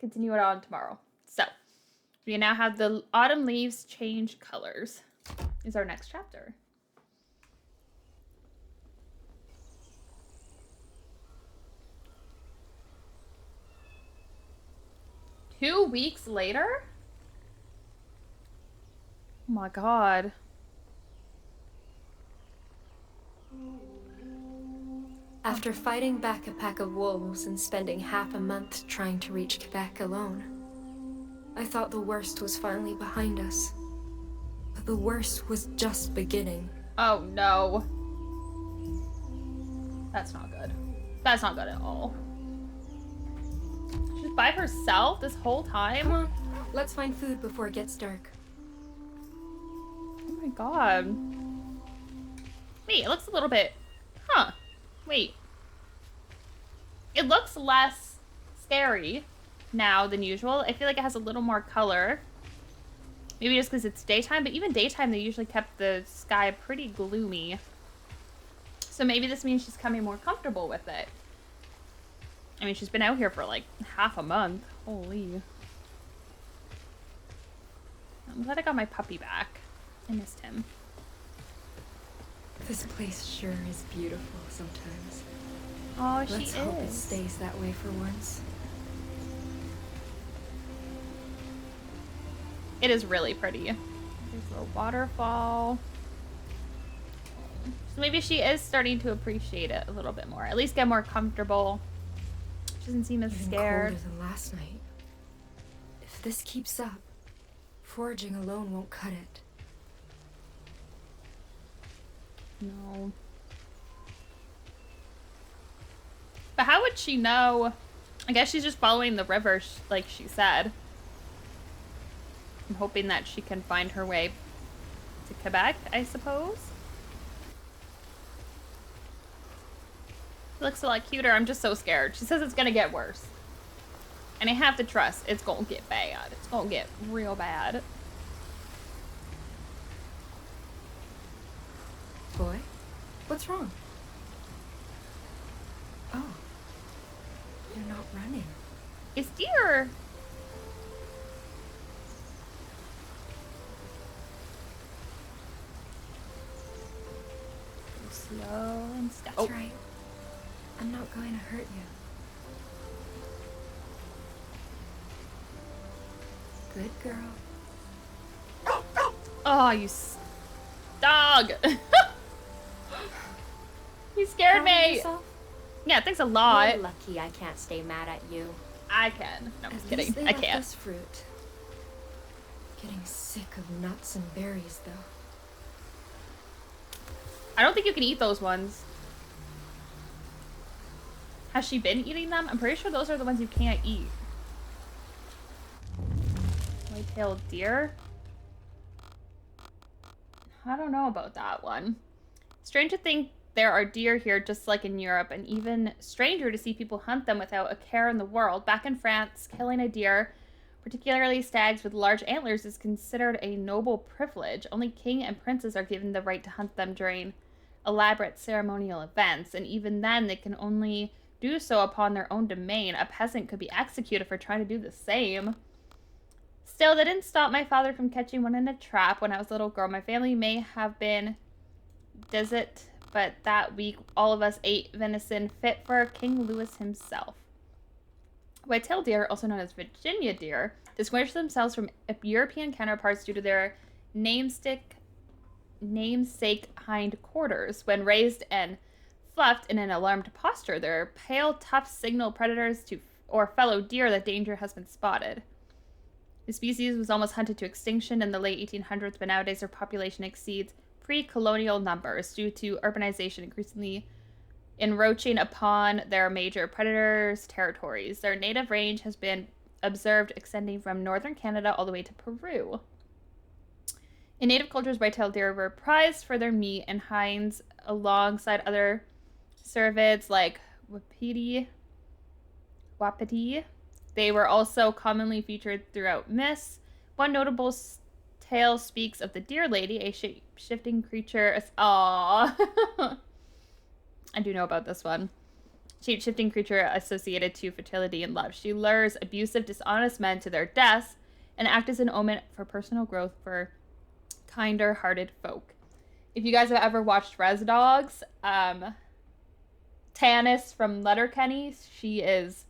continue it on tomorrow. So, we now have the autumn leaves change colors. Is our next chapter. Two weeks later? Oh my god. After fighting back a pack of wolves and spending half a month trying to reach Quebec alone, I thought the worst was finally behind us. But the worst was just beginning. Oh no. That's not good. That's not good at all. She's by herself this whole time? Come on, let's find food before it gets dark. Oh my god. Wait, it looks a little bit... Huh. Wait. It looks less scary now than usual. I feel like it has a little more color. Maybe just because it's daytime, but even daytime they usually kept the sky pretty gloomy. So maybe this means she's coming more comfortable with it. I mean, she's been out here for like half a month. Holy. I'm glad I got my puppy back. I missed him. This place sure is beautiful sometimes. Oh, she is. Let's hope it stays that way for once. It is really pretty. There's a waterfall. So maybe she is starting to appreciate it a little bit more. At least get more comfortable. She doesn't seem as Even scared. colder than last night. If this keeps up, foraging alone won't cut it. No. But how would she know? I guess she's just following the river, like she said. I'm hoping that she can find her way to Quebec, I suppose. She looks a lot cuter. I'm just so scared. She says it's gonna get worse. And I have to trust it's gonna get bad. It's gonna get real bad. Boy, what's wrong? Oh, you're not running. It's deer. Go slow and steady. That's right. I'm not going to hurt you. Good girl. Oh, you dog. You scared me. Yeah, thanks a lot. You're lucky I can't stay mad at you. I can. No, I'm just kidding. They I left can't. us fruit. Getting sick of nuts and berries, though. I don't think you can eat those ones. Has she been eating them? I'm pretty sure those are the ones you can't eat. White-tailed deer? I don't know about that one. Strange to think there are deer here just like in Europe, and even stranger to see people hunt them without a care in the world. Back in France, killing a deer, particularly stags with large antlers, is considered a noble privilege. Only king and princes are given the right to hunt them during elaborate ceremonial events, and even then they can only do so upon their own domain. A peasant could be executed for trying to do the same. Still, that didn't stop my father from catching one in a trap when I was a little girl. My family may have been desert, but that week all of us ate venison fit for King Louis himself. White-tailed deer, also known as Virginia deer, distinguish themselves from European counterparts due to their namesake hind quarters. When raised and fluffed in an alarmed posture, their pale tufts signal predators or fellow deer that danger has been spotted. The species was almost hunted to extinction in the late 1800s, but nowadays their population exceeds pre-colonial numbers due to urbanization increasingly encroaching upon their major predators' territories. Their native range has been observed extending from northern Canada all the way to Peru. In native cultures, white-tailed deer were prized for their meat and hinds alongside other cervids like wapiti. They were also commonly featured throughout myths. One notable tale speaks of the deer lady, a shape-shifting creature. Aww. I do know about this one. shape-shifting creature associated to fertility and love. She lures abusive, dishonest men to their deaths and acts as an omen for personal growth for kinder-hearted folk. If you guys have ever watched Res Dogs, Tanis from Letterkenny, she is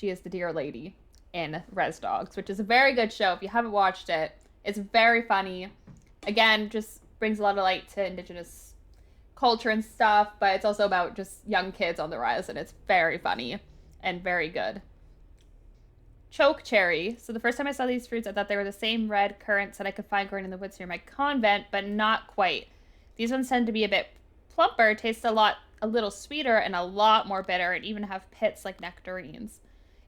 the dear lady in Res Dogs, which is a very good show. If you haven't watched it, it's very funny. Again, just brings a lot of light to indigenous culture and stuff, but it's also about just young kids on the rise, and it's very funny and very good. Choke cherry. So the first time I saw these fruits, I thought they were the same red currants that I could find growing in the woods near my convent, but not quite. These ones tend to be a bit plumper, taste a little sweeter, and a lot more bitter, and even have pits like nectarines.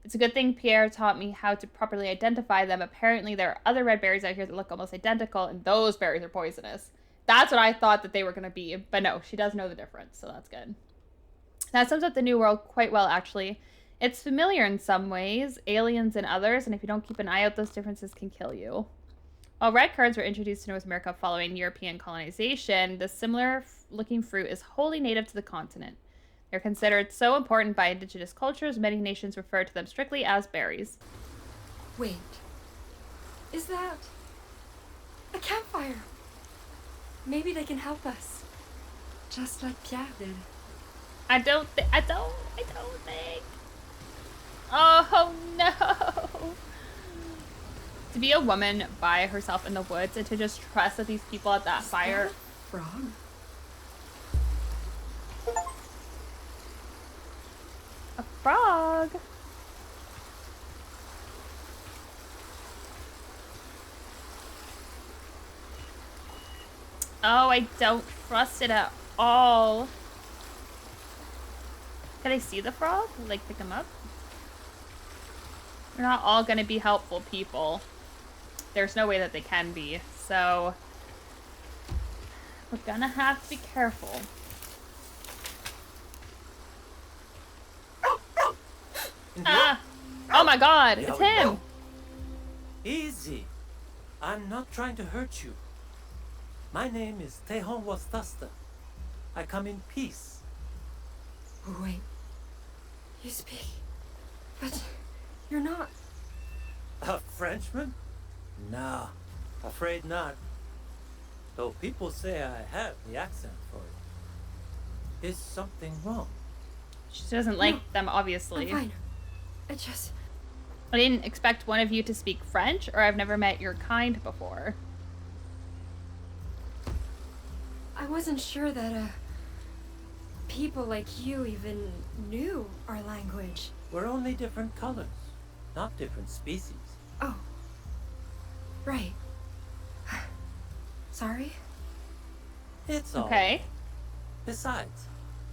It's a good thing Pierre taught me how to properly identify them. Apparently, there are other red berries out here that look almost identical, and those berries are poisonous. That's what I thought that they were going to be, but no, she does know the difference, so that's good. That sums up the New World quite well, actually. It's familiar in some ways, aliens in others, and if you don't keep an eye out, those differences can kill you. While red currants were introduced to North America following European colonization, the similar-looking fruit is wholly native to the continent. They're considered so important by indigenous cultures, many nations refer to them strictly as berries. Wait. Is that a campfire? Maybe they can help us. Just like Pierre did. I don't think. Oh no! To be a woman by herself in the woods and to just trust that these people at that fire. Frog? A frog. Oh, I don't trust it at all. Can I see the frog? Like, pick him up? They're not all gonna be helpful people. There's no way that they can be. So, we're gonna have to be careful. Ah! Oh my god, it's him! Easy. I'm not trying to hurt you. My name is Tehonwasata. I come in peace. Wait. You speak. But you're not. A Frenchman? No, afraid not. Though people say I have the accent for it. Is something wrong? She doesn't like them, obviously. I'm fine. I didn't expect one of you to speak French, or I've never met your kind before. I wasn't sure that, people like you even knew our language. We're only different colors, not different species. Oh. Right. Sorry? It's all Okay. right. Besides,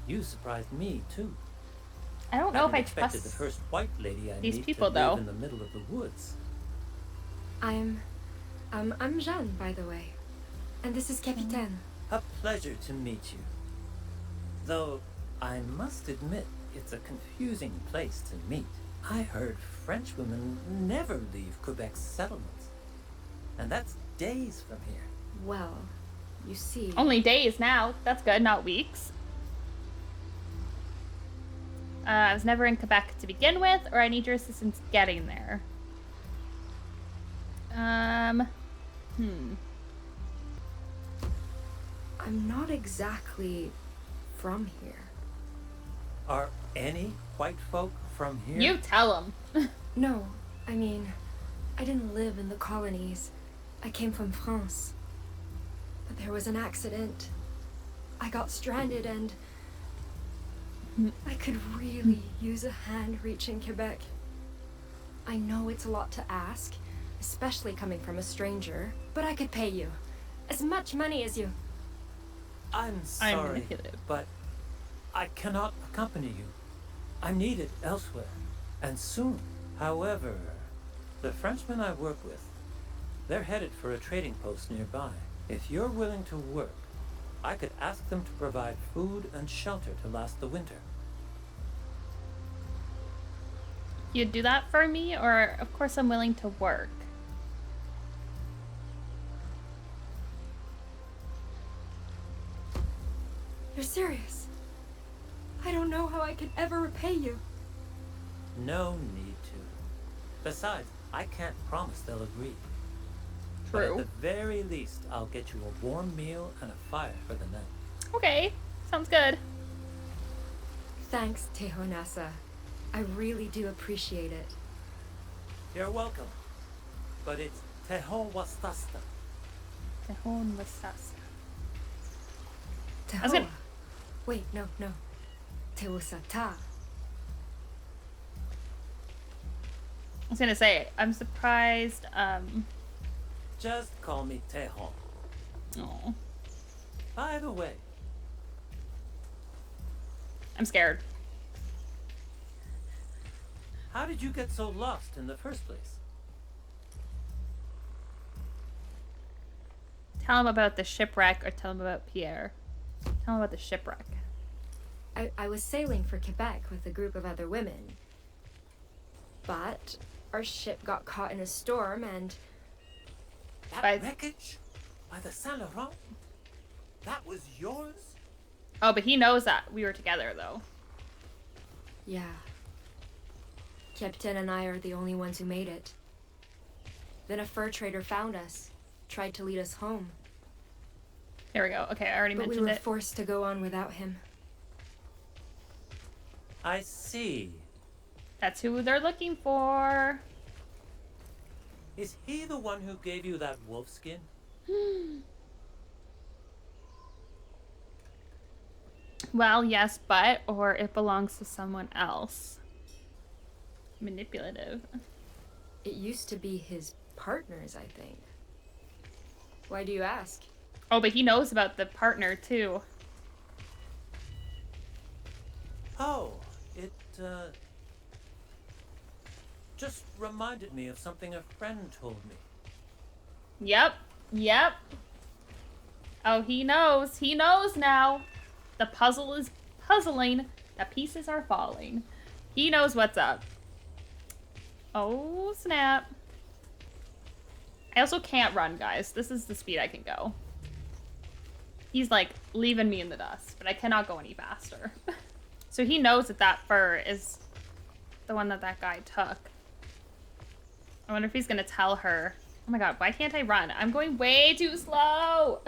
you surprised me too. I don't know if I expected trust the first white lady I these meet people, to though. live in the middle of the woods. I'm Jeanne, by the way. And this is Capitaine. A pleasure to meet you. Though, I must admit, it's a confusing place to meet. I heard French women never leave Quebec's settlements. And that's days from here. Well, you see. Only days now. That's good, not weeks. I was never in Quebec to begin with, or I need your assistance getting there. I'm not exactly from here. Are any white folk from here? You tell them. No, I mean, I didn't live in the colonies. I came from France. But there was an accident. I got stranded and I could really use a hand reaching Quebec. I know it's a lot to ask, especially coming from a stranger, but I could pay you as much money as you. I'm sorry, but I cannot accompany you. I'm needed elsewhere, and soon. However, the Frenchmen I work with, they're headed for a trading post nearby. If you're willing to work, I could ask them to provide food and shelter to last the winter. You'd do that for me, or of course I'm willing to work. You're serious? I don't know how I could ever repay you. No need to. Besides, I can't promise they'll agree. True. But at the very least, I'll get you a warm meal and a fire for the night. Okay, sounds good. Thanks, Tehonwasata. I really do appreciate it. You're welcome. But it's Tehonwasata. Tehonwasata. Tehoa. Wait, no. Tehosata. I was gonna say, I'm surprised, Just call me Tehon. Oh. By the way, I'm scared. how did you get so lost in the first place? Tell him about the shipwreck or tell him about Pierre. Tell him about the shipwreck. I was sailing for Quebec with a group of other women. But our ship got caught in a storm and... That wreckage? By the Saint Laurent? That was yours? Oh, but he knows that we were together, though. Yeah. Captain and I are the only ones who made it. Then a fur trader found us, tried to lead us home. There we go. Okay, I already mentioned it. But we were forced to go on without him. I see. That's who they're looking for. Is he the one who gave you that wolf skin? Well, yes, but, or it belongs to someone else. Manipulative. It used to be his partner's, I think. Why do you ask? Oh, but he knows about the partner, too. Oh, it, just reminded me of something a friend told me. Yep. Oh, he knows. He knows now. The puzzle is puzzling. The pieces are falling. He knows what's up. Oh, snap. I also can't run, guys. This is the speed I can go. He's, like, leaving me in the dust, but I cannot go any faster. So he knows that that fur is the one that that guy took. I wonder if he's gonna tell her. Oh my god, why can't I run? I'm going way too slow.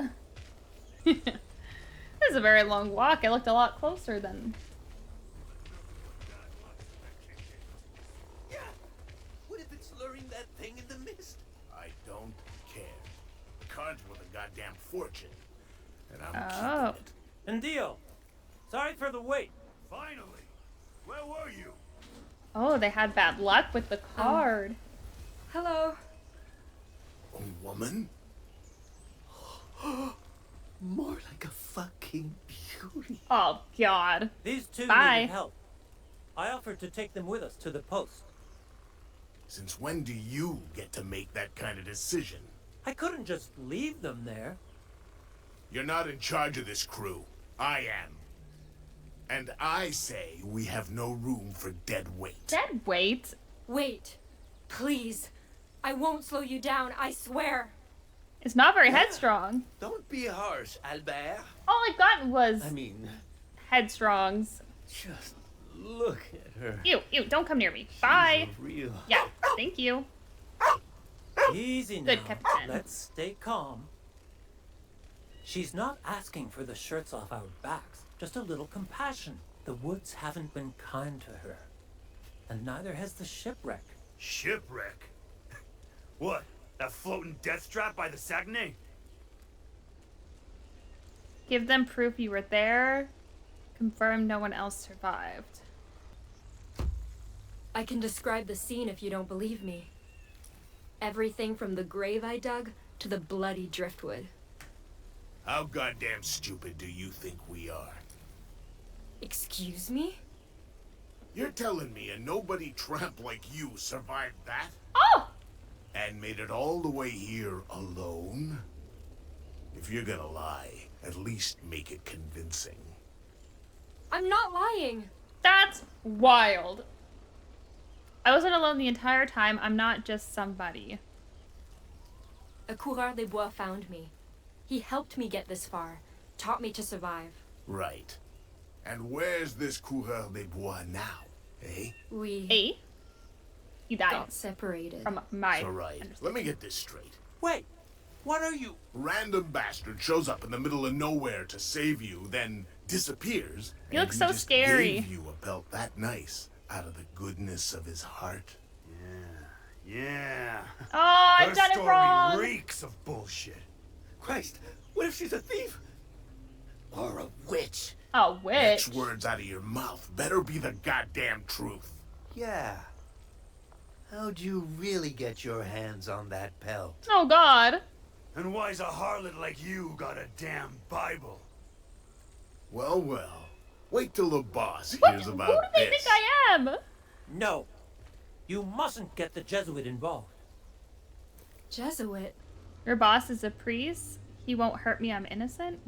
This is a very long walk. I looked a lot closer than... Yeah. What if it's luring that thing in the mist? I don't care. The cards worth a goddamn fortune. And I'm keeping it. And deal. Sorry for the wait. Finally. Where were you? Oh, they had bad luck with the card. Hello. A woman? More like a fucking beauty. Oh, God. These two Bye. needed help. I offered to take them with us to the post. Since when do you get to make that kind of decision? I couldn't just leave them there. You're not in charge of this crew. I am. And I say we have no room for dead weight. Dead weight? Wait. Please. I won't slow you down, I swear. It's not very headstrong. Don't be harsh, Albert. All I got was headstrongs. Just look at her. Ew, don't come near me. Bye. She's a real... Yeah, thank you. Easy now. Good, Captain. Let's stay calm. She's not asking for the shirts off our backs. Just a little compassion. The woods haven't been kind to her. And neither has the shipwreck. Shipwreck? What? That floating death trap by the Saguenay? Give them proof you were there. Confirm no one else survived. I can describe the scene if you don't believe me. Everything from the grave I dug to the bloody driftwood. How goddamn stupid do you think we are? Excuse me? You're telling me a nobody tramp like you survived that? Oh! And made it all the way here alone? If you're gonna lie, at least make it convincing. I'm not lying. That's wild. I wasn't alone the entire time. I'm not just somebody. A coureur des bois found me. He helped me get this far, taught me to survive. Right. And where's this coureur des bois now, eh? We He died. got separated. From my So right, let me get this straight. Wait, what are you? Random bastard shows up in the middle of nowhere to save you, then disappears. He looks so just scary. Gave you a belt that nice out of the goodness of his heart. Yeah. Oh, I've Her done it story wrong. reeks of bullshit. Christ, what if she's a thief? Or a witch? Oh, witch. Next words out of your mouth better be the goddamn truth. Yeah. How'd you really get your hands on that pelt? Oh, God. And why's a harlot like you got a damn Bible? Well, well. Wait till the boss What? hears Who about do they this. think I am? No. You mustn't get the Jesuit involved. Jesuit? Your boss is a priest. He won't hurt me. I'm innocent.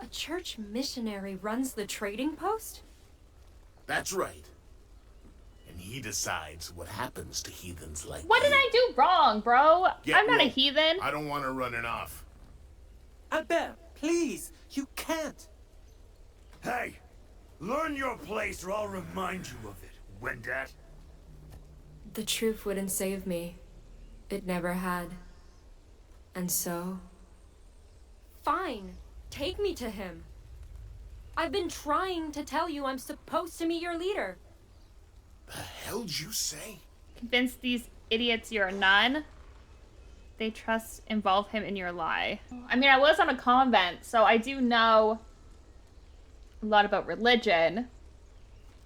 A church missionary runs the trading post? That's right. And he decides what happens to heathens like What did you. I do wrong, bro? Get I'm not a roped. heathen. I don't want her running off. Albert, please, you can't. Hey, learn your place or I'll remind you of it, Wendat. The truth wouldn't save me. It never had. And so? Fine. Take me to him. I've been trying to tell you I'm supposed to meet your leader. The hell'd you say? Convince these idiots you're a nun. They involve him in your lie. I mean, I was on a convent, so I do know a lot about religion.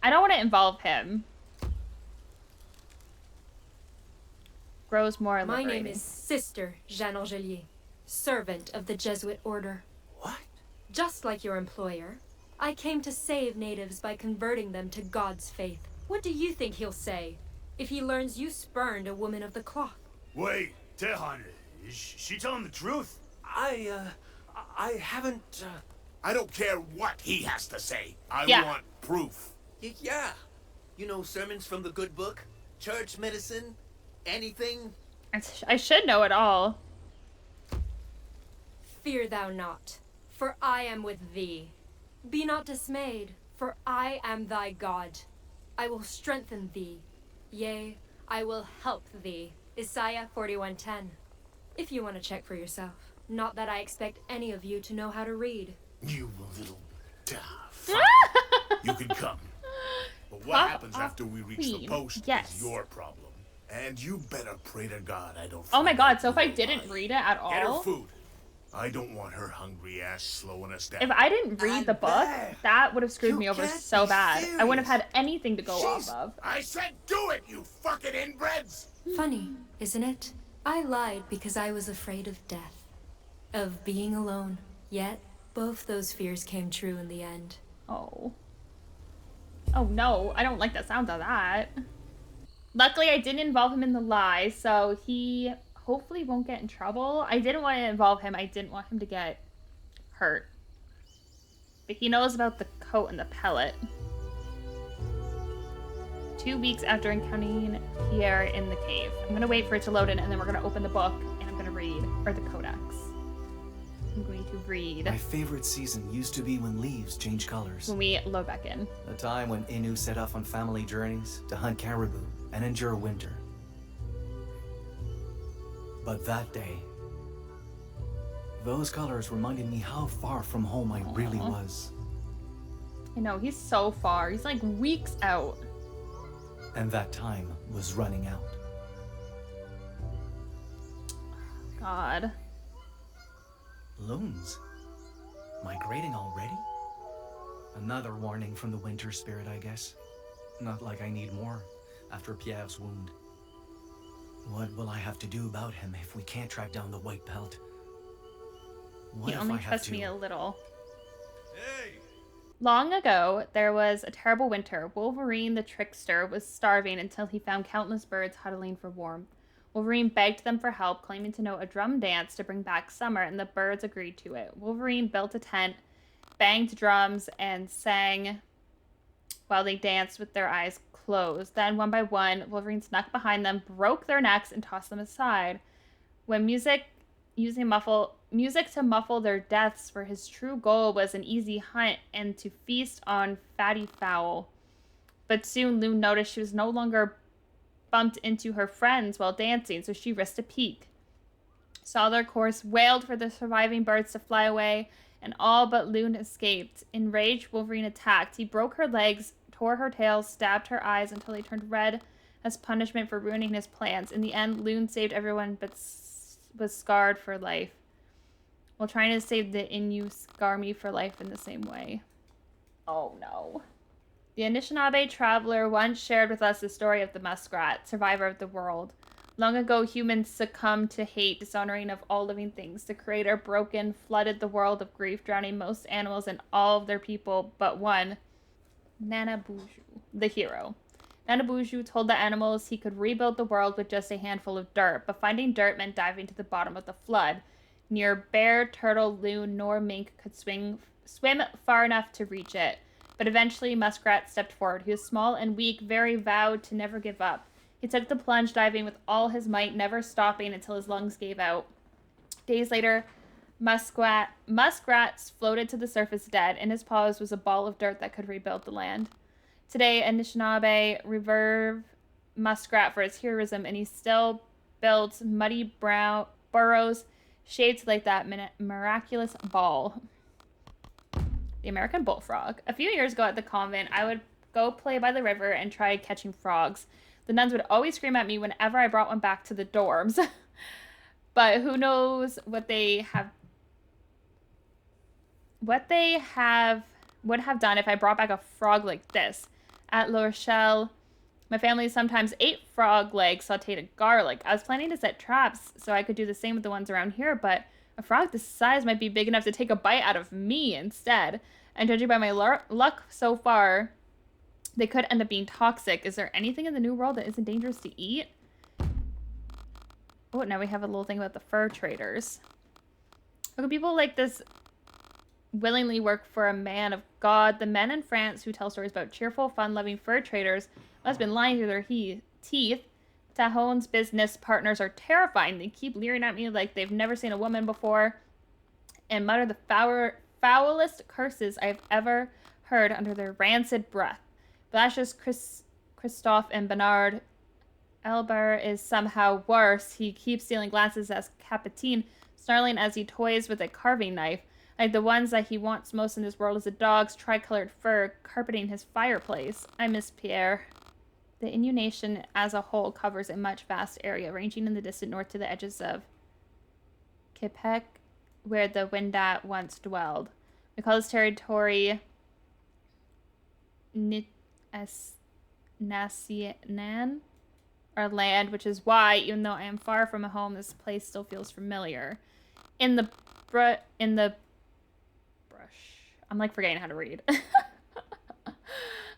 I don't want to involve him. Grows more My liberating. name is Sister Jeanne Angelier, servant of the Jesuit order. What? Just like your employer, I came to save natives by converting them to God's faith. What do you think he'll say if he learns you spurned a woman of the cloth? Wait, Tehon, is she telling the truth? I haven't, I don't care what he has to say. I Yeah. want proof. Yeah. You know sermons from the good book? Church medicine? Anything? I should know it all. Fear thou not, for I am with thee. Be not dismayed, for I am thy God. I will strengthen thee. Yea, I will help thee. Isaiah 41:10. If you want to check for yourself. Not that I expect any of you to know how to read. You little fine. You can come. But what Pop happens off after we reach the queen. post Yes. is your problem. And you better pray to God I don't Oh my find God, out so if I you're didn't lying. read it at Get her all, food. I don't want her hungry ass slowing us down. if I didn't read the book, that would have screwed You me over can't so be bad. I wouldn't have serious. had anything to go off Jeez, of. I said do it, you fucking inbreds! Funny, isn't it? I lied because I was afraid of death. Of being alone. Yet, both those fears came true in the end. Oh. Oh no, I don't like the sound of that. Luckily, I didn't involve him in the lie, so he hopefully won't get in trouble. I didn't want to involve him. I didn't want him to get hurt. But he knows about the coat and the pellet. 2 weeks after encountering Pierre in the cave. I'm going to wait for it to load in, and then we're going to open the book, and I'm going to read, or the codex. I'm going to read My favorite season used to be when leaves change colors. when we load back in. A time when Innu set off on family journeys to hunt caribou and endure winter. But that day, those colors reminded me how far from home I really was. I know, he's so far. He's like weeks out. And that time was running out. God. Loons? Migrating already? Another warning from the winter spirit, I guess. Not like I need more after Pierre's wound. What will I have to do about him if we can't track down the white pelt? What He if only I have trusts to? me a little. Hey! Long ago, there was a terrible winter. Wolverine the trickster was starving until he found countless birds huddling for warmth. Wolverine begged them for help, claiming to know a drum dance to bring back summer, and the birds agreed to it. Wolverine built a tent, banged drums, and sang while they danced with their eyes closed. Then, one by one, Wolverine snuck behind them, broke their necks, and tossed them aside. When music using music to muffle their deaths, for his true goal was an easy hunt and to feast on fatty fowl. But soon Loon noticed she was no longer bumped into her friends while dancing, so she risked a peek. Saw their course, wailed for the surviving birds to fly away, and all but Loon escaped. Enraged, Wolverine attacked. He broke her legs, tore her tail, stabbed her eyes until they turned red as punishment for ruining his plans. In the end, Loon saved everyone but was scarred for life. While trying to save the Innu, scar me for life in the same way. Oh no. The Anishinaabe traveler once shared with us the story of the muskrat, survivor of the world. Long ago, humans succumbed to hate, dishonoring of all living things. The creator broken, flooded the world of grief, drowning most animals and all of their people but one, Nanabuju, the hero. Nanabuju told the animals he could rebuild the world with just a handful of dirt, but finding dirt meant diving to the bottom of the flood. Neither bear, turtle, loon, nor mink could swim far enough to reach it. But eventually, Muskrat stepped forward. He was small and weak, very vowed to never give up. He took the plunge, diving with all his might, never stopping until his lungs gave out. Days later, muskrats floated to the surface dead. In his paws was a ball of dirt that could rebuild the land. Today, Anishinaabe revere Muskrat for his heroism, and he still builds muddy burrows shaped like that miraculous ball. The American bullfrog. A few years ago at the convent, I would go play by the river and try catching frogs. The nuns would always scream at me whenever I brought one back to the dorms. But who knows what they would have done if I brought back a frog like this. At La Rochelle, my family sometimes ate frog legs sauteed in garlic. I was planning to set traps so I could do the same with the ones around here, but a frog this size might be big enough to take a bite out of me instead. And judging by my luck so far, they could end up being toxic. Is there anything in the New World that isn't dangerous to eat? Oh, now we have a little thing about the fur traders. How can people like this willingly work for a man of God? The men in France who tell stories about cheerful, fun-loving fur traders must have been lying through their teeth. Tehon's business partners are terrifying. They keep leering at me like they've never seen a woman before and mutter the foulest curses I've ever heard under their rancid breath. But that's just Christophe and Bernard. Albert is somehow worse. He keeps stealing glances at Capitaine, snarling as he toys with a carving knife. Like the ones that he wants most in this world is a dog's tricolored fur carpeting his fireplace. I miss Pierre. The Innu Nation as a whole covers a much vast area, ranging in the distant north to the edges of Quebec, where the Wendat once dwelled. We call this territory Nasianan, or land, which is why, even though I am far from a home, this place still feels familiar. In the brush, I'm like forgetting how to read.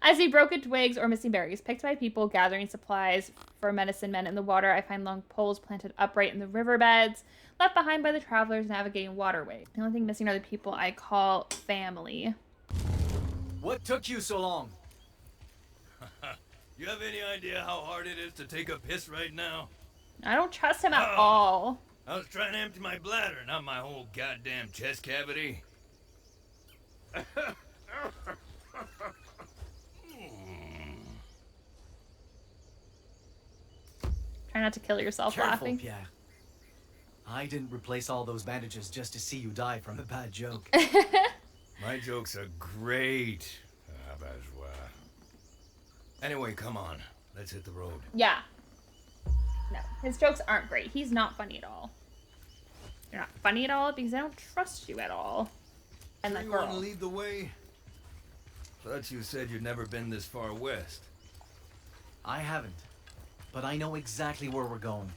I see broken twigs or missing berries, picked by people gathering supplies for medicine men. In the water, I find long poles planted upright in the riverbeds, left behind by the travelers navigating waterways. The only thing missing are the people I call family. What took you so long? You have any idea how hard it is to take a piss right now? I don't trust him at all. I was trying to empty my bladder, not my whole goddamn chest cavity. Try not to kill yourself. Careful, laughing. Pierre. I didn't replace all those bandages just to see you die from a bad joke. My jokes are great. Anyway, come on. Let's hit the road. Yeah. No, his jokes aren't great. He's not funny at all. You're not funny at all because I don't trust you at all. And that You want to girl. lead the way? Thought you said you'd never been this far west. I haven't, but I know exactly where we're going.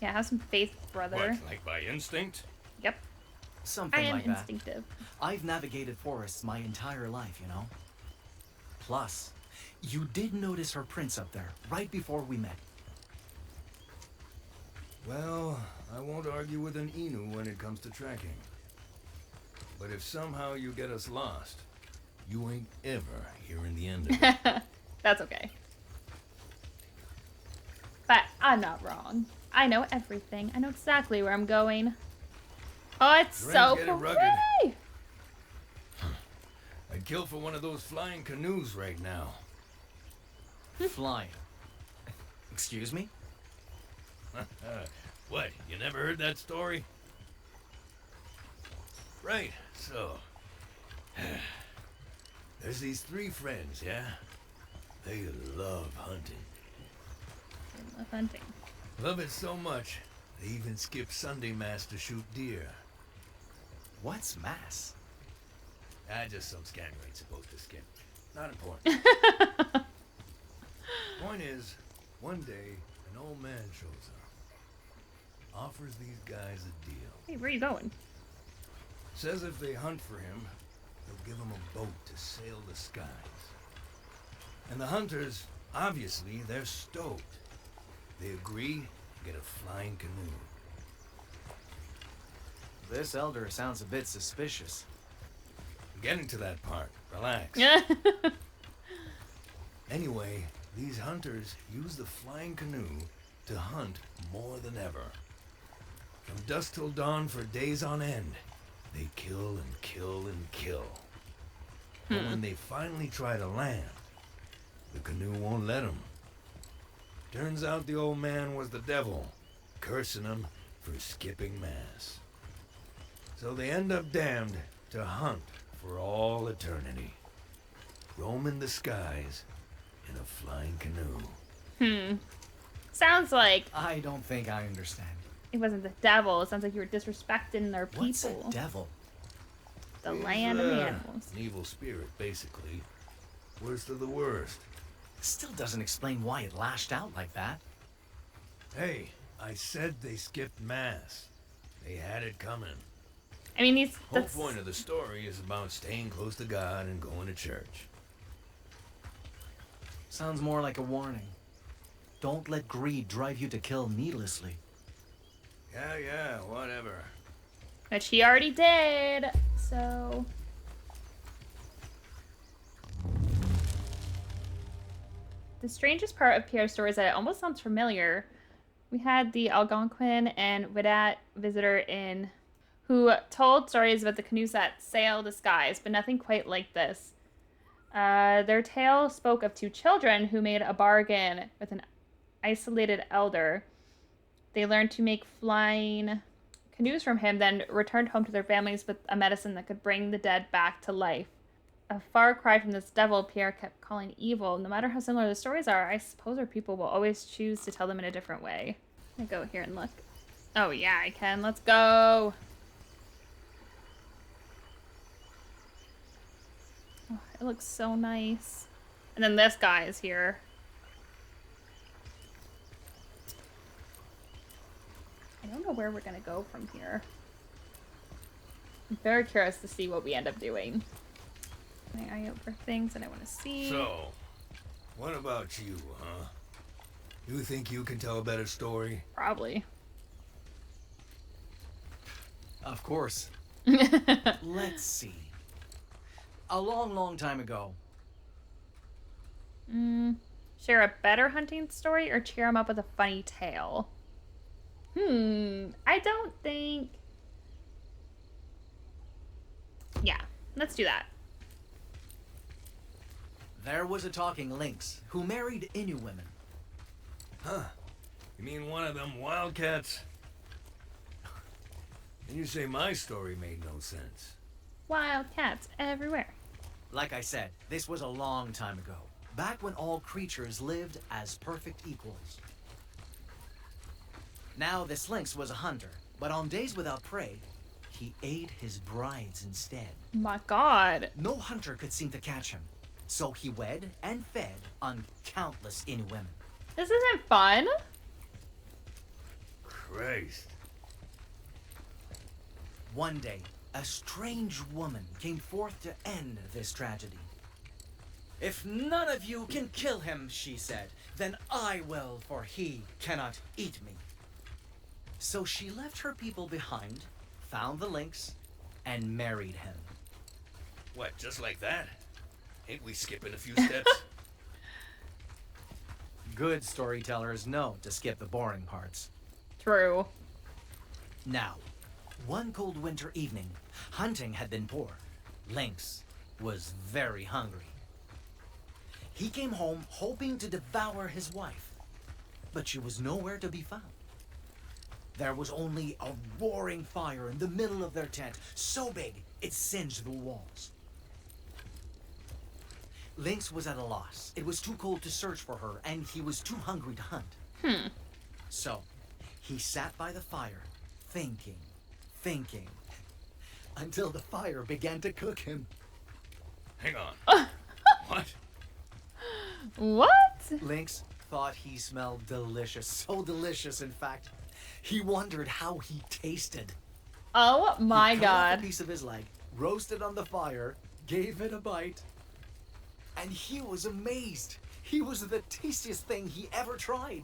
Yeah, have some faith, brother. What, like by instinct? Yep. Something I am like that. instinctive. I've navigated forests my entire life, you know? Plus, you did notice her prints up there, right before we met. Well, I won't argue with an Innu when it comes to tracking. But if somehow you get us lost, you ain't ever hearing the end of it. That's okay. But I'm not wrong. I know everything. I know exactly where I'm going. Oh, it's so pretty! I'd kill for one of those flying canoes right now. Flying? Excuse me? What, you never heard that story? Right, so... There's these 3 friends, yeah? They love hunting. I love hunting. Love it so much, they even skip Sunday Mass to shoot deer. What's Mass? Just some scammer ain't supposed to skip. Not important. Point is, one day, an old man shows up. Offers these guys a deal. Hey, where are you going? Says if they hunt for him, he'll give them a boat to sail the skies. And the hunters, obviously, they're stoked. They agree, get a flying canoe. This elder sounds a bit suspicious. I'm getting to that part. Relax. Yeah. Anyway, these hunters use the flying canoe to hunt more than ever. From dusk till dawn for days on end, they kill and kill and kill. But when they finally try to land, the canoe won't let them. Turns out the old man was the devil, cursing them for skipping Mass. So they end up damned to hunt for all eternity, roaming the skies in a flying canoe. Sounds like I don't think I understand. it wasn't the devil. It sounds like you were disrespecting their people. What's a devil? The land and the animals. An evil spirit, basically. Worst of the worst. Still doesn't explain why it lashed out like that. Hey, I said they skipped Mass. They had it coming. I mean, Whole point of the story is about staying close to God and going to church. Sounds more like a warning. Don't let greed drive you to kill needlessly. Yeah, whatever. Which he already did, so... The strangest part of Pierre's story is that it almost sounds familiar. We had the Algonquin and Widat visitor in who told stories about the canoes that sail the skies, but nothing quite like this. Their tale spoke of 2 children who made a bargain with an isolated elder. They learned to make flying canoes from him, then returned home to their families with a medicine that could bring the dead back to life. A far cry from this devil Pierre kept calling evil. No matter how similar the stories are, I suppose our people will always choose to tell them in a different way. I'm gonna go here and look. Oh yeah, I can. Let's go. Oh, it looks so nice. And then this guy is here. I don't know where we're gonna go from here. I'm very curious to see what we end up doing. My eye out for things that I want to see. So, what about you, huh? You think you can tell a better story? Probably. Of course. Let's see. A long time ago. Share a better hunting story or cheer him up with a funny tale? I don't think... Yeah, let's do that. There was a talking lynx who married Innu women. Huh? You mean one of them wildcats? And you say my story made no sense. Wild cats everywhere. Like I said, this was a long time ago. Back when all creatures lived as perfect equals. Now this lynx was a hunter, but on days without prey, he ate his brides instead. My God. No hunter could seem to catch him, so he wed and fed on countless Innu women. This isn't fun. Christ. One day, a strange woman came forth to end this tragedy. "If none of you can kill him," she said, "then I will, for he cannot eat me." So she left her people behind, found the lynx, and married him. What, just like that? Ain't we skipping a few steps? Good storytellers know to skip the boring parts. True. Now, one cold winter evening, hunting had been poor. Lynx was very hungry. He came home hoping to devour his wife, but she was nowhere to be found. There was only a roaring fire in the middle of their tent, so big it singed the walls. Lynx was at a loss. It was too cold to search for her, and he was too hungry to hunt. So, he sat by the fire, thinking, until the fire began to cook him. Hang on. What? What? Lynx thought he smelled delicious, so delicious, in fact. He wondered how he tasted. Oh my He cut off god. a piece of his leg, roasted on the fire, gave it a bite, and he was amazed. He was the tastiest thing he ever tried.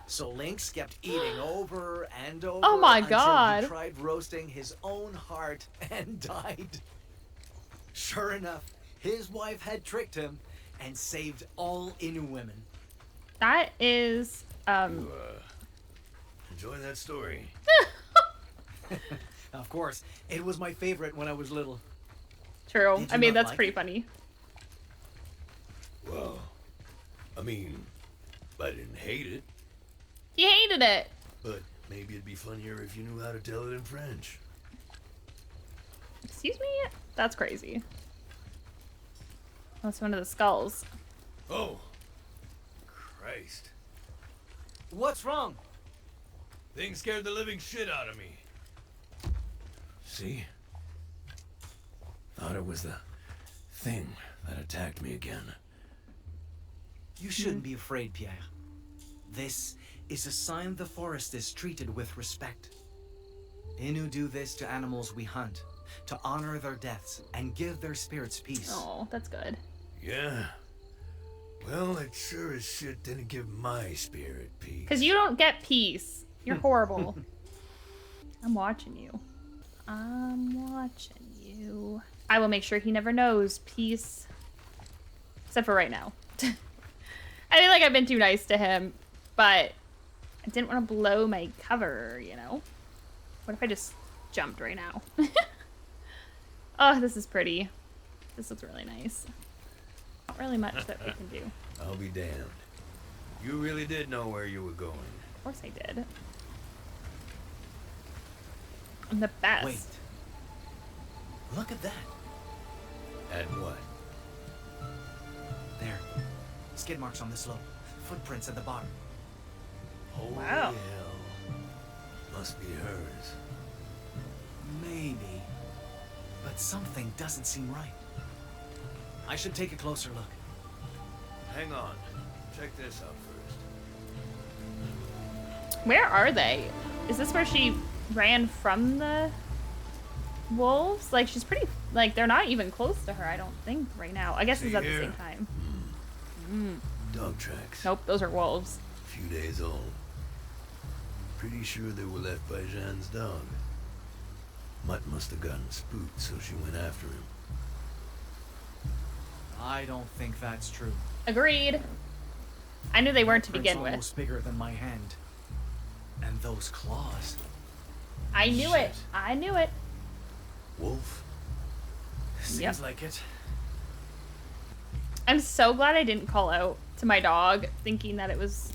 So Lynx kept eating over and over Oh my until god. he tried roasting his own heart and died. Sure enough, his wife had tricked him and saved all Innu women. That is, Enjoy that story. Of course, it was my favorite when I was little. true. Did I you mean, not that's like pretty it? funny. Well, I mean, I didn't hate it, He hated it. but maybe it'd be funnier if you knew how to tell it in French. Excuse me? That's crazy. That's one of the skulls. Oh, Christ. What's wrong? Thing scared the living shit out of me. See? Thought it was the thing that attacked me again. You shouldn't be afraid, Pierre. This is a sign the forest is treated with respect. Innu do this to animals we hunt, to honor their deaths and give their spirits peace. Oh, that's good. Yeah. Well, it sure as shit didn't give my spirit peace. Because you don't get peace. You're horrible. I'm watching you. I'm watching you. I will make sure he never knows peace. Except for right now. I feel like I've been too nice to him, but I didn't want to blow my cover, you know? What if I just jumped right now? Oh, this is pretty. This looks really nice. Not really much that we can do. I'll be damned. You really did know where you were going. Of course I did. I'm the best. Wait. Look at that. At what? There. Skid marks on the slope. Footprints at the bottom. Holy Wow. hell. Must be hers. Maybe. But something doesn't seem right. I should take a closer look. Hang on. Check this out first. Where are they? Is this where she ran from the wolves? Like, she's pretty, like, they're not even close to her, I don't think, right now. I guess See it's at the here? same time. Dog tracks. Nope, those are wolves. A few days old. Pretty sure they were left by Jeanne's dog. Mutt must have gotten spooked, so she went after him. I don't think that's true. Agreed. I knew they weren't to Footprints begin with. almost bigger than my hand. And those claws. I knew it. Shit. I knew it. Wolf? Seems Yep. like it. I'm so glad I didn't call out to my dog thinking that it was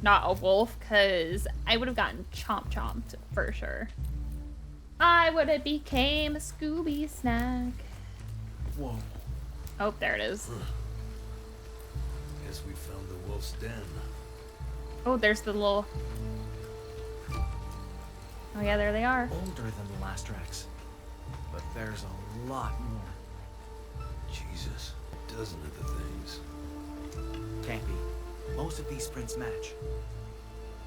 not a wolf, because I would have gotten chomped for sure. I would have became a Scooby snack. Whoa. Oh, there it is. Guess we found the wolf's den. Oh, there's the little... Oh yeah, there they are. Older than the last tracks. But there's a lot more. Jesus. A dozen of the things. Can't be. Most of these prints match.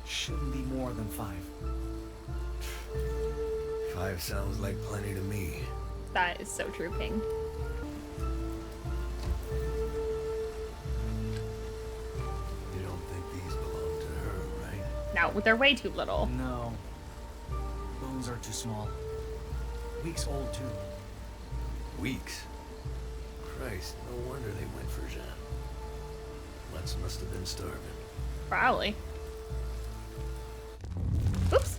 Shouldn't be more than 5. 5 sounds like plenty to me. That is so true, King. You don't think these belong to her, right? No, they're way too little. No. Bones are too small. Weeks old, too. Weeks. Christ, no wonder they went for Jeanne. nuts must have been starving. Probably. Oops.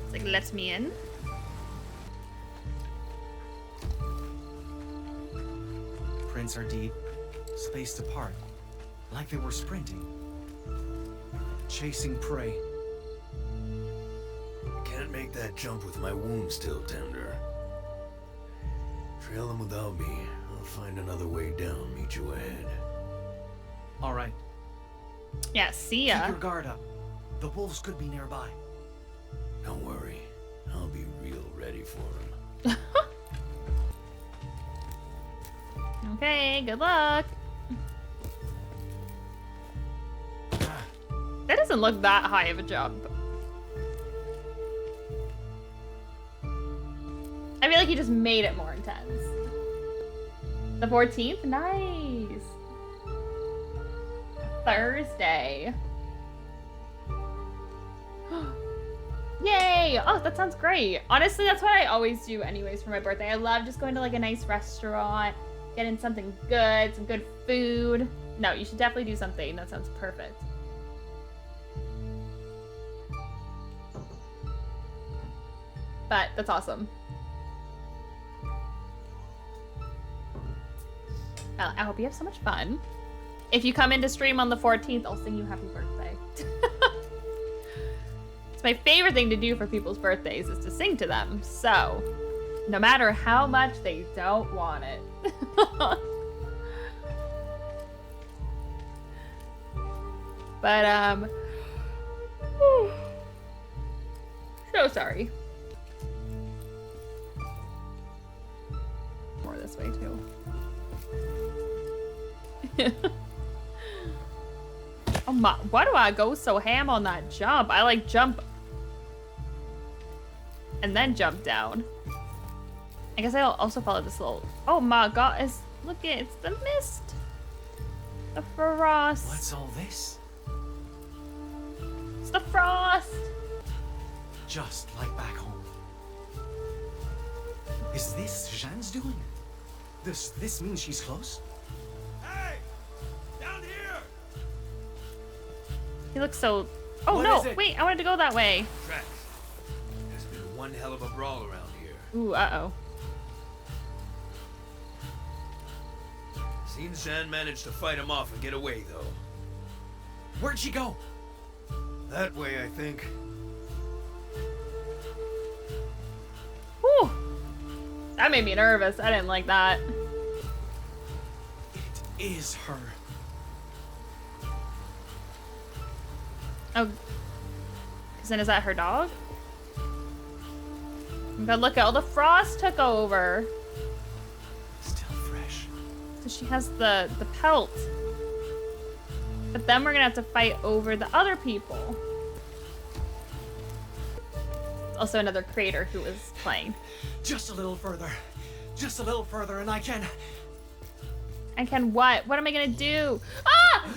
It's like, let me in. Prints are deep, spaced apart, like they were sprinting. Chasing prey. Can't make that jump with my wound still tender. Trail them without me. I'll find another way down, meet you ahead. All right. Yeah, see ya. Keep your guard up. The wolves could be nearby. Don't worry. I'll be real ready for them. Okay, good luck. That doesn't look that high of a jump. I feel like he just made it more intense. The 14th? Nice. Thursday. Yay! Oh, that sounds great. Honestly, that's what I always do anyways for my birthday. I love just going to like a nice restaurant, getting something good, some good food. No, you should definitely do something. That sounds perfect. But that's awesome. Well, I hope you have so much fun. If you come into stream on the 14th, I'll sing you happy birthday. It's my favorite thing to do for people's birthdays is to sing to them. So, no matter how much they don't want it. But, whew. So sorry. More this way, too. Oh my, why do I go so ham on that jump? I like jump and then jump down. I guess I'll also follow this little, oh my god, look it's the mist. The frost. What's all this? It's the frost. Just like back home. Is this Jeanne's doing? Does this mean she's close? Hey! Down here! He looks so, oh What no, is it? wait, I wanted to go that way. Tracks. There's been one hell of a brawl around here. Ooh, uh-oh. Seems Jeanne managed to fight him off and get away, though. Where'd she go? That way, I think. Whew. That made me nervous. I didn't like that. It is her. Oh. Because then is that her dog? God, look at all the frost took over. Still fresh. So she has the pelt. But then we're gonna have to fight over the other people. Also another creator who was playing. Just a little further. Just a little further and I can... I can what? What am I gonna do? Ah!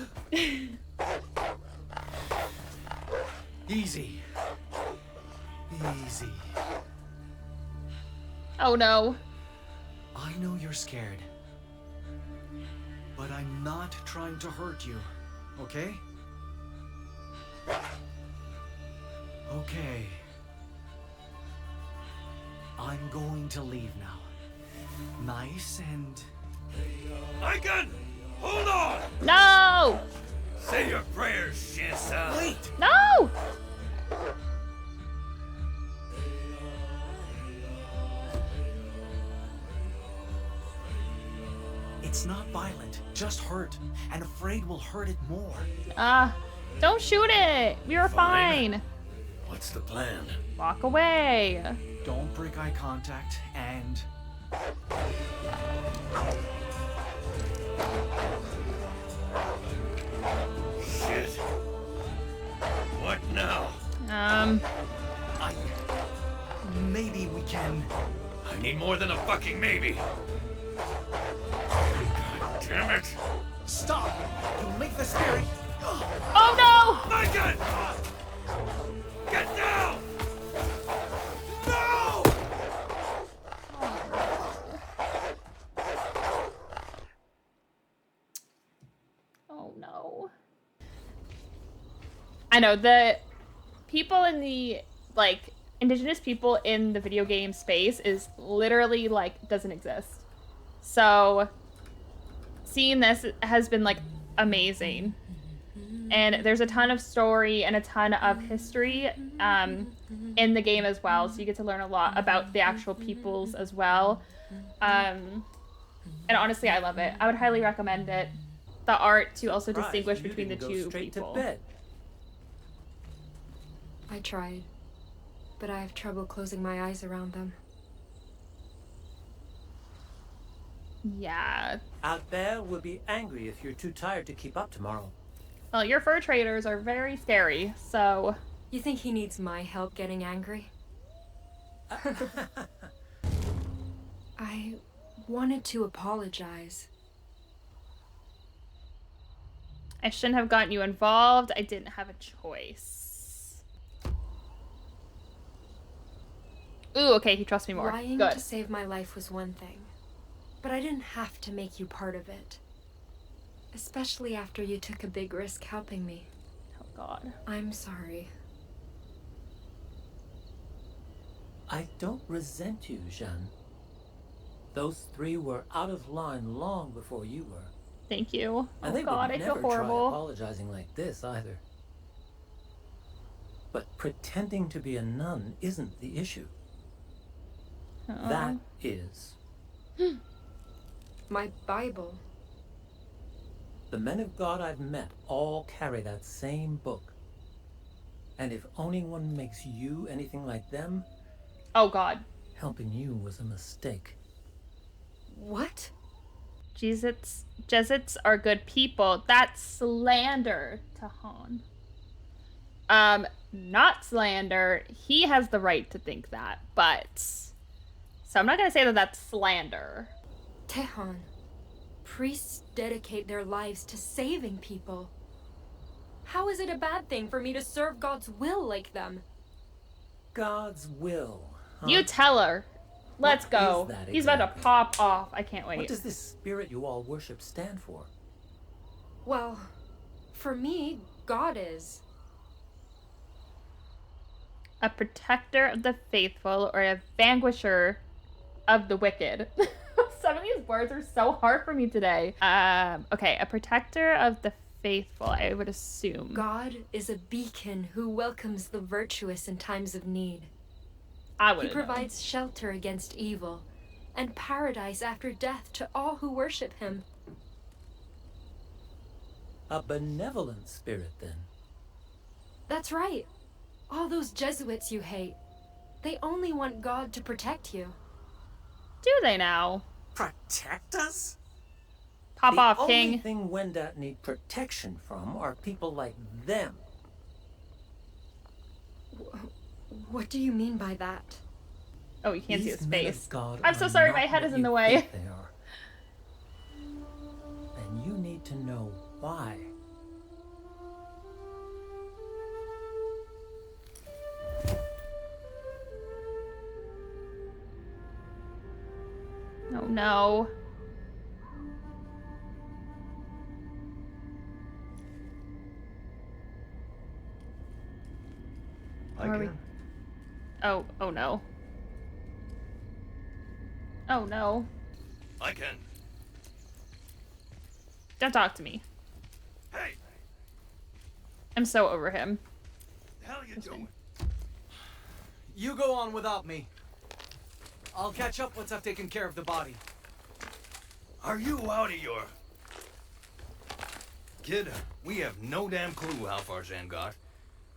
Easy. Easy. Oh no. I know you're scared. But I'm not trying to hurt you, okay? Okay. I'm going to leave now. Nice and... Icon! Hold on! No! Say your prayers, Shansa. Wait! No! It's not violent, just hurt. And afraid will hurt it more. Don't shoot it. We were fine. What's the plan? Walk away. Don't break eye contact and... Shit. What now? Maybe we can... I need more than a fucking maybe. God damn it. Stop! You'll make the spirit... Oh no! My gun! Get down! No! no. I know, the people in the, like, indigenous people in the video game space is literally, like, doesn't exist. So, seeing this has been, like, amazing. And there's a ton of story and a ton of history in the game as well. So you get to learn a lot about the actual peoples as well. And honestly, I love it. I would highly recommend it. The art to also distinguish between the two people. I tried, but I have trouble closing my eyes around them. Yeah. Out there will be angry if you're too tired to keep up tomorrow. Well, your fur traders are very scary, so... You think he needs my help getting angry? I wanted to apologize. I shouldn't have gotten you involved. I didn't have a choice. Ooh, okay, he trusts me more. Lying Good. to save my life was one thing, but I didn't have to make you part of it. Especially after you took a big risk helping me. Oh, God. I'm sorry. I don't resent you, Jeanne. Those three were out of line long before you were. Thank you. And Oh, God, I feel horrible. Try apologizing like this either. But pretending to be a nun isn't the issue. Oh. That is. My Bible. The men of God I've met all carry that same book. And if owning one makes you anything like them... Oh, God. Helping you was a mistake. What? Jesuits are good people. That's slander, Tehon. Not slander. He has the right to think that, but... So I'm not going to say that that's slander. Tehon. Priests dedicate their lives to saving people. How is it a bad thing for me to serve God's will like them? God's will, huh? You tell her. Let's go. Exactly? He's about to pop off. I can't wait. What does this spirit you all worship stand for? Well, for me, God is. A protector of the faithful or a vanquisher of the wicked. Some of these words are so hard for me today. Okay, a protector of the faithful, I would assume. God is a beacon who welcomes the virtuous in times of need. He provides shelter against evil and paradise after death to all who worship him. A benevolent spirit, then. That's right. All those Jesuits you hate, they only want God to protect you. Do they now? Protect us? Pop off, King. King. The only thing Wendat need protection from are people like them. What do you mean by that? Oh, you can't see his face. God I'm so sorry, my head is in the way. They are. And you need to know why. Oh no. Oh no. Oh no. I can. Don't talk to me. Hey! I'm so over him. The hell you doing? You go on without me. I'll catch up once I've taken care of the body. Are you out of your... Kid, we have no damn clue how far Jeanne got.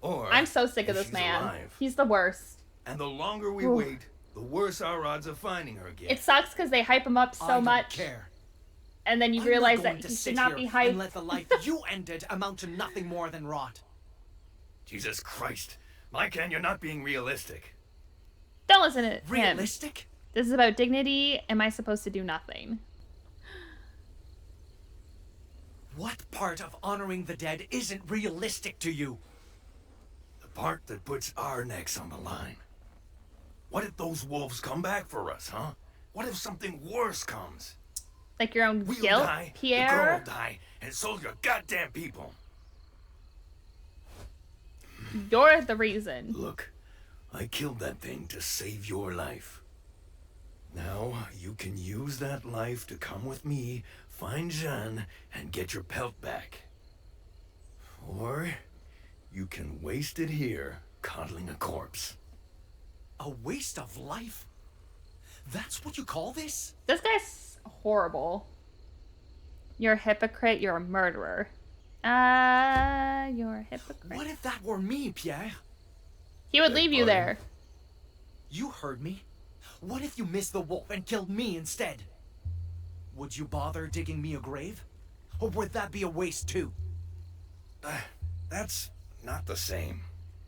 Or I'm so sick of this man. Alive. He's the worst. And the longer we wait, the worse our odds of finding her again. It sucks because they hype him up so much. Care. And then you realize that he should not be hyped. And let the life you ended amount to nothing more than rot. Jesus Christ. Lycan, you're not being realistic. Don't listen to him. Realistic? This is about dignity. Am I supposed to do nothing? What part of honoring the dead isn't realistic to you? The part that puts our necks on the line. What if those wolves come back for us, huh? What if something worse comes? Like your own We'll guilt, die, the Pierre? girl will die, and so will your goddamn people. You're the reason. Look, I killed that thing to save your life. Now, you can use that life to come with me, find Jeanne, and get your pelt back. Or, you can waste it here, coddling a corpse. A waste of life? That's what you call this? This guy's horrible. You're a hypocrite, you're a murderer. You're a hypocrite. What if that were me, Pierre? He would leave you there. You heard me. What if you missed the wolf and killed me instead? Would you bother digging me a grave? Or would that be a waste too? That's not the same.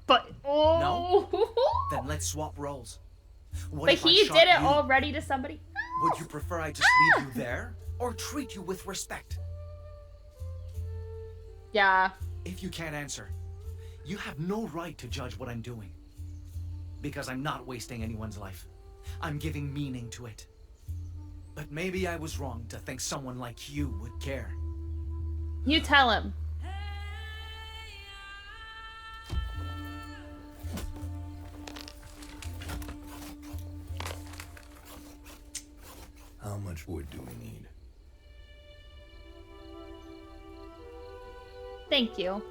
But, oh. No? Then let's swap roles. What But if I he shot did it you? already to somebody else. Would you prefer I just leave you there? Or treat you with respect? Yeah. If you can't answer, you have no right to judge what I'm doing. Because I'm not wasting anyone's life. I'm giving meaning to it. But maybe I was wrong to think someone like you would care. You tell him. How much wood do we need? Thank you.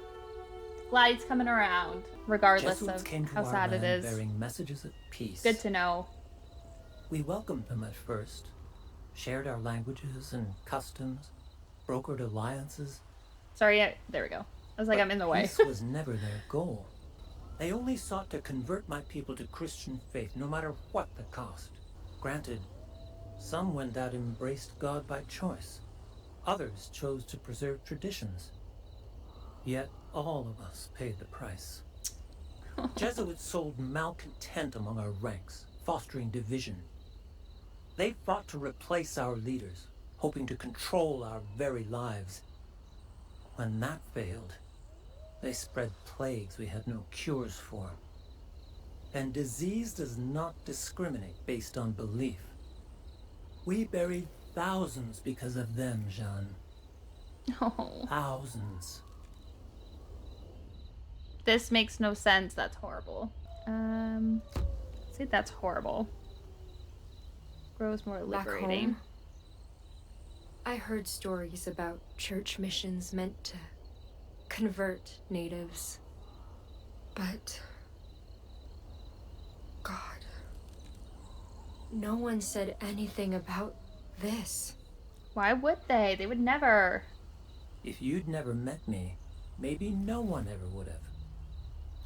Glad he's coming around, regardless Jesuits of came to how our sad it land is. bearing messages of peace. Good to know. We welcomed them at first, shared our languages and customs, brokered alliances. Sorry, there we go. I was like, But I'm in the way. Peace was never their goal. They only sought to convert my people to Christian faith, no matter what the cost. Granted, some went out and embraced God by choice. Others chose to preserve traditions. Yet all of us paid the price. Jesuits sowed malcontent among our ranks, fostering division. They fought to replace our leaders, hoping to control our very lives. When that failed, they spread plagues we had no cures for. And disease does not discriminate based on belief. We buried thousands because of them, Jeanne. Oh. Thousands. This makes no sense. That's horrible. See, that's horrible. Grows more Back liberating. home, I heard stories about church missions meant to convert natives. But God, no one said anything about this. Why would they? They would never. If you'd never met me, maybe no one ever would have.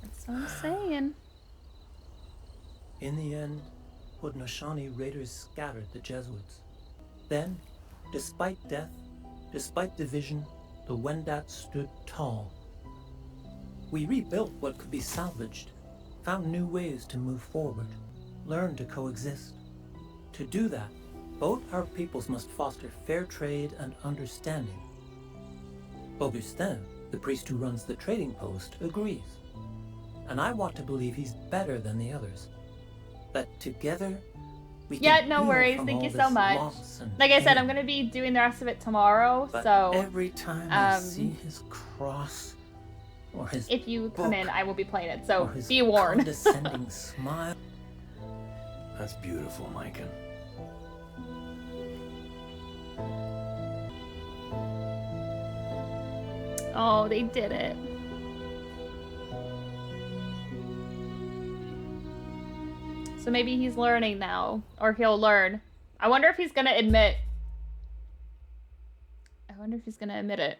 That's what I'm saying. In the end, Haudenosaunee raiders scattered the Jesuits. Then, despite death, despite division, the Wendat stood tall. We rebuilt what could be salvaged, found new ways to move forward, learned to coexist. To do that, both our peoples must foster fair trade and understanding. Augustin, the priest who runs the trading post, agrees. And I want to believe he's better than the others. That together, we can Yeah, no heal worries. from Thank all you so this much. loss and Like I said, I'm pain. gonna be doing the rest of it tomorrow, But so every time I see his cross, or his if you come book, in, I will be playing it. So or his be warned. condescending smile. That's beautiful, Micah. Oh, they did it. So maybe he's learning now, or he'll learn. I wonder if he's gonna admit. I wonder if he's gonna admit it.